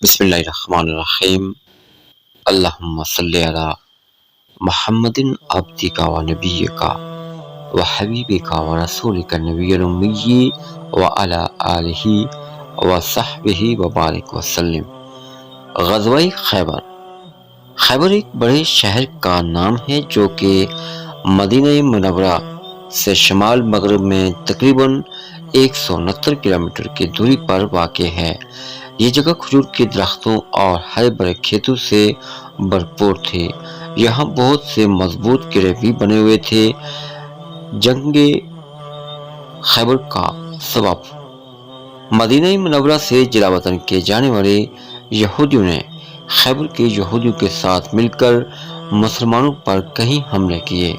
बिस्मिल्लाहिर्रहमानिर्रहीम। अल्लाहुम्मा सल्ली अला मुहम्मदिन अब्दिका व नबिय्यिका व हबीबिका व रसूलिका नबिय्युल उम्मी व अला आलिहि व सहबिहि व बारिक व सल्लिम। ग़ज़वा खैबर। खैबर एक बड़े शहर का नाम है जो कि मदीना मुनव्वरा से शमाल मगरब में तकरीबन 169 किलोमीटर की दूरी पर वाक़ है। ये जगह खजूर के दरख्तों और हरे भरे खेतों से भरपूर थी। यहाँ बहुत से मजबूत किले भी बने हुए थे। जंगे खैबर का सबब। मदीना मुनव्वरा से जलावतन किए जाने वाले यहूदियों ने खैबर के यहूदियों के साथ मिलकर मुसलमानों पर कई हमले किए,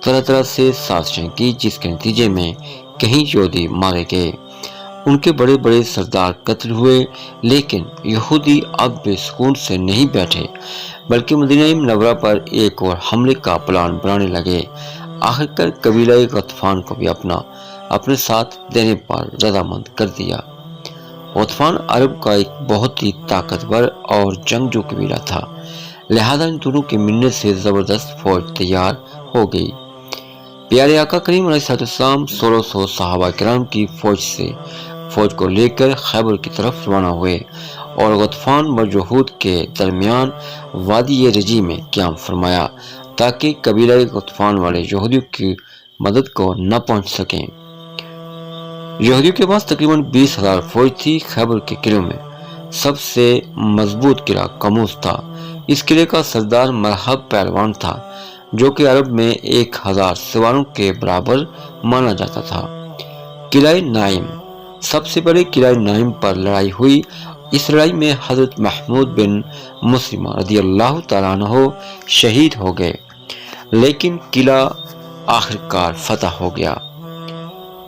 तरह तरह से साजिशें की, जिसके नतीजे में कई यहूदी मारे गए, उनके बड़े बड़े सरदार कत्ल हुए। लेकिन यहूदी अब बेसुकून से नहीं बैठे, बल्कि मदीना मुनव्वरा पर एक और हमले का प्लान बनाने लगे। आखिरकार कबीला गतफान को भी अपने साथ देने पर रजामंद कर दिया। गतफान अरब का एक बहुत ही ताकतवर और जंगजू कबीला था, लिहाजा इन दोनों के मिलने से जबरदस्त फौज तैयार हो गई। प्यारे आका करीम अलैहिस्सलाम 1600 सहाबा किराम की फौज को लेकर खैबर की तरफ रवाना हुए और गतफान व यहूद के दरमियान वादी रजी में क़याम फरमाया, ताकि कबीला गतफान वाले यहूदियों की मदद को न पहुंच सकें। यहूदियों के पास तकरीबन 20,000 फौज थी। खैबर के किलों में सबसे मजबूत किला कमूस था। इस किले का सरदार मरहब पहलवान था, जो कि अरब में 1000 सवारों के बराबर माना जाता था। किला नाइम। सबसे बड़े किला नाइम पर लड़ाई हुई। इस लड़ाई में हजरत महमूद बिन मुस्लिमा रदियल्लाहु ताला अन्हु शहीद हो गए, लेकिन किला आखिरकार फतह हो गया।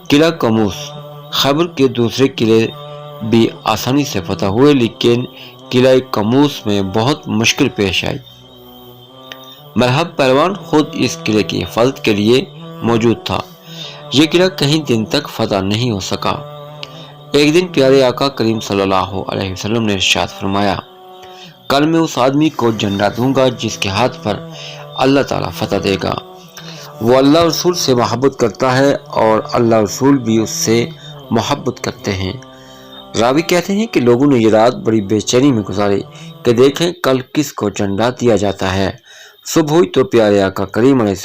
किला कमूस। खैबर के दूसरे किले भी आसानी से फतह हुए, लेकिन किला कमूस में बहुत मुश्किल पेश आई। मरहब पहलवान खुद इस किले की हिफाजत के लिए मौजूद था। यह किला कहीं दिन तक फतह नहीं हो सका। एक दिन प्यारे आका करीम सल्लल्लाहु अलैहि वसल्लम ने इरशाद फरमाया, कल मैं उस आदमी को झंडा दूंगा जिसके हाथ पर अल्लाह ताला फतह देगा। वो अल्लाह रसूल से मोहब्बत करता है और अल्लाह रसूल भी उससे मोहब्बत करते हैं। रावी कहते हैं कि लोगों ने ये रात बड़ी बेचैनी में गुजारी कि देखें कल किस को झंडा दिया जाता है। सुबह हुई तो प्यारे आका करीम अलैहि